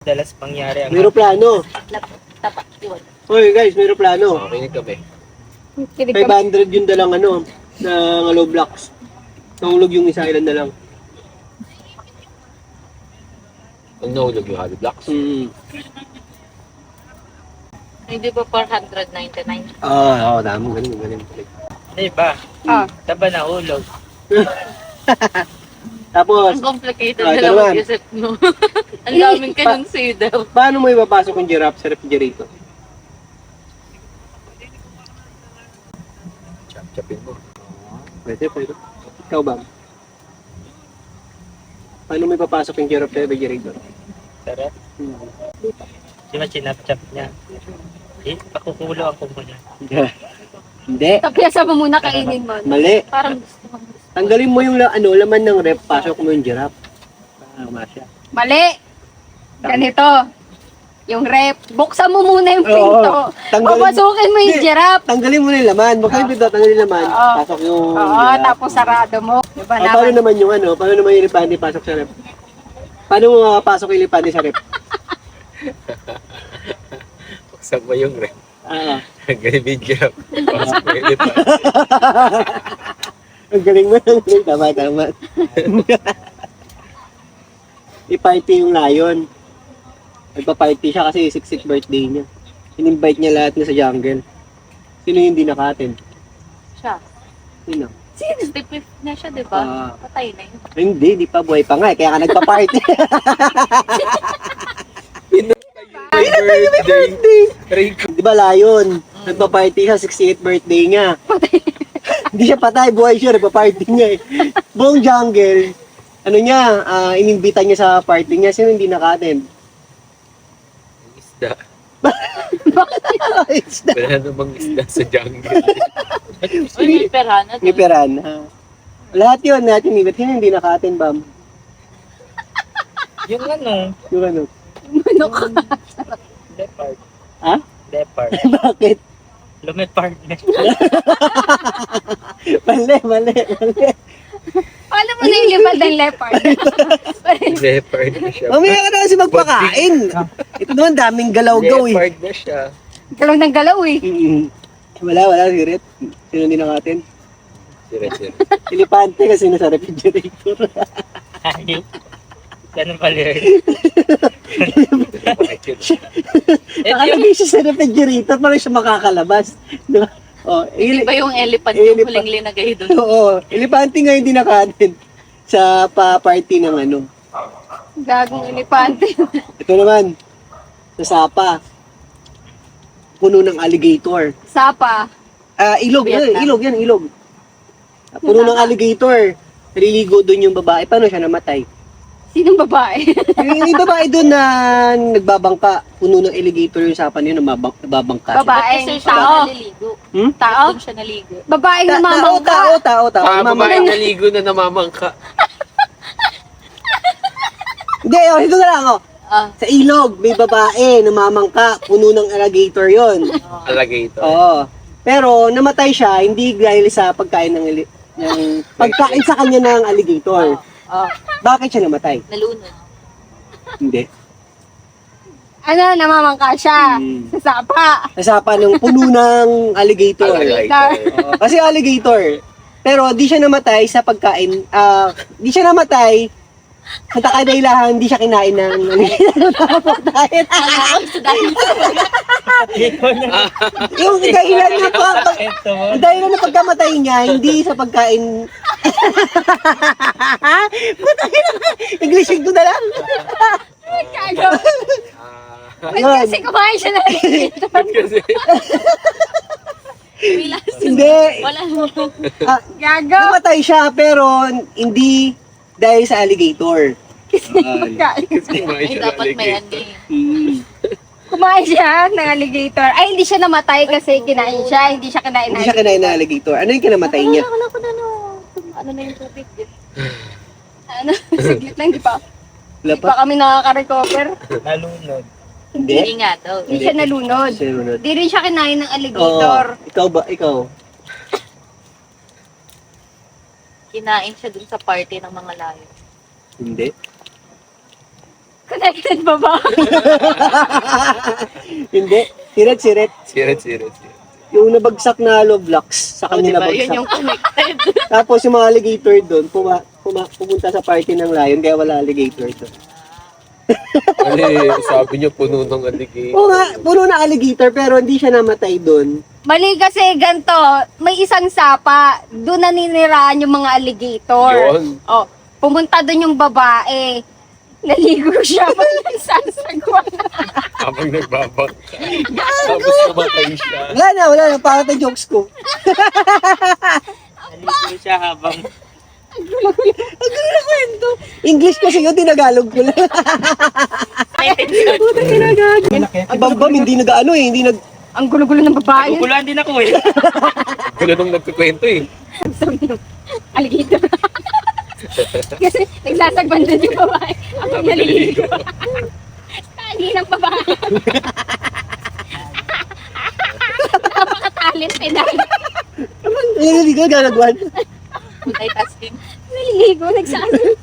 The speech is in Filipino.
Dalas pangyari ang May plano. Tapak yun. Hoy guys, may plano. Makinig kami. 500 yung dalang ano, na hollow blocks. Nahulog yung isa, ilan na lang. Ang nahulog yung hollow blocks. Hindi ba 499? Oo, damo. Galing. Di ba? Taba na ulog. Tapos, Ang complicated ito na lang naman. mag-isip mo. Ang daming kanyang sidaw. Paano mo ipapasok yung giraffe sa refrigerator? Chap-chapin mo. Pwede. Ikaw ba? Paano mo ipapasok yung giraffe sa refrigerator? Sarap. Di ba chinap-chap niya? Pakukulo ako muna. Hindi. Tapyasa mo muna, kainin mo. Mali. Parang gusto mo. Tanggalin mo yung laman ng ref, pasok mo yung giraffe. Masya. Mali! Ganito. Yung rep. Buksan mo muna yung Oo. pinto. Tanggalin- Papasukin mo yung Hindi. giraffe. Tanggalin mo na yung laman. Huwag kayong pinto, tanggalin yung laman. Oo. Pasok yung Oo, giraffe. tapos sarado mo. Diba Paano naman? naman yung ano? Paano naman yung elefante pasok sa ref? Paano mo makapasok yung elefante sa ref? Buksan mo yung rep. Ah. Ganun giraffe. Pasok mo yung lipat. Ang galing mo. Tama. I-party yung lion. Nagpa-party siya kasi 60th birthday niya. In-invite niya lahat na sa jungle. Sino yung hindi naka-attend? Siya. Sino? 65 na siya, di ba? Patay na yun. Hindi pa. Buhay pa nga. Kaya ka nagpa-party. Birthday. Rico. Di ba lion? Nagpa-party siya. 68th birthday niya. Hindi siya patay. Buhay siya. Nagpa-party niya eh. Buong jungle. Ano niya? Inimbita niya sa party niya. Sino hindi naka-attend? Isda. Isda. Wala namang isda sa jungle. Uy, may perana May doon. peran. Lahat yun. Sino hindi naka-attend, Bam? Yung ano, Yung ano? leopard. Ha? Leopard. Bakit? Lumipard na. Mali. Paano mo nailipad ng leopard? Leopard na siya. Mamaya ka na kasi magpakain. Ito naman daming galaw-gaw eh. Leopard na siya. Galaw ng galaw eh. Wala, sirit. Sino hindi nakatin? Sira. Elepante kasi nasa refrigerator. Ayun. Ganun pala yun. Nakalagay siya sa refrigerator para siya makakalabas. Diba? Oh, Hindi ba yung elephant yung huling linagay doon? Oo, elepante nga hindi nakatin sa party ng ano. Gagong elepante. Ito naman, sa Sapa. Puno ng alligator. Sapa. Ilog, Vietnam. ilog. Puno ng alligator. Naliligo doon yung babae. Paano siya namatay? Sinong babae? Yung babae doon na nagbabangka. Puno ng alligator yung Sapa niyo, nababangka. Babaeng Kasi siya tao. naliligo. Tao? Doon siya naligo. Babaeng Tao, namamangka. tao. Babae naligo na namamangka. Hindi, ito na lang. Sa ilog, may babae, namamangka. Puno ng alligator yon. Alligator. Oo. Pero namatay siya, hindi dahil sa pagkain ng pagkain sa kanya ng alligator. Bakit siya namatay? Nalunod. Hindi. Ano, namamangka siya. Hmm. Sa sapa. Nasapa ng puno ng alligator. Alligator. Kasi alligator. Pero di siya namatay sa pagkain. Di siya namatay sa takadailahan, hindi siya kinain ng alligator. Yung dahilan na Ito mo. ang dahilan na pagkamatay niya, hindi sa pagkain. Putay na. Englishin ko na lang. Gago. Ayun. Kasi kumain siya na. Kasi Hindi. Wala. Gago. Namatay siya pero hindi dahil sa alligator. Pagkain. kumain Ay, siya dapat may alligator. ano eh. Kumain siya ng alligator. Ay, hindi siya namatay kasi kinain siya. Hindi siya kinain Hindi siya kinain ng alligator. Ano yung kinamatay niya? Wala ko na ano na yung tubig. Ano? Saglit lang, di pa. Wala Di pa? pa kami nakaka-recover. Nalunod. Hindi. Hindi nga daw. Hindi siya nalunod. Sinunod. Di rin siya kinain ng Oo. alligator. Ikaw ba? Ikaw? Kinain siya dun sa party ng mga layo. Hindi. Connected ba ba? Hindi. Siret. Siret. Yung nabagsak na hollow blocks sa O, kanya diba? Yun nabagsak. yung connected. Tapos yung mga alligator doon, pumunta sa party ng lion, kaya wala alligator doon. Sabi niyo puno ng alligator. Oo nga, puno na alligator pero hindi siya namatay doon. Mali kasi ganito, may isang sapa, doon naniniraan yung mga alligator. Yun. Oh, pumunta doon yung babae. Naligo siya sa sagwan. Habang nagbabangka. Tapos namatay siya. Wala na, pangat na jokes ko. Naligo siya habang Ang gulo na kwento. English kasi yun, tinagalog ko lang. Ang bambam, hindi nag-ano eh, hindi nag... Ang gulo-gulo ng babae. naguguluhan din ako eh. Gulo nung nagkukwento eh. Sabi ng alligator. Kasi nagsasagban doon yung babae. Ako naliligo. Kali ng babae. Napaka-talent eh dahil Naliligo, galagwan. Multitasking. naliligo, nagsasagban.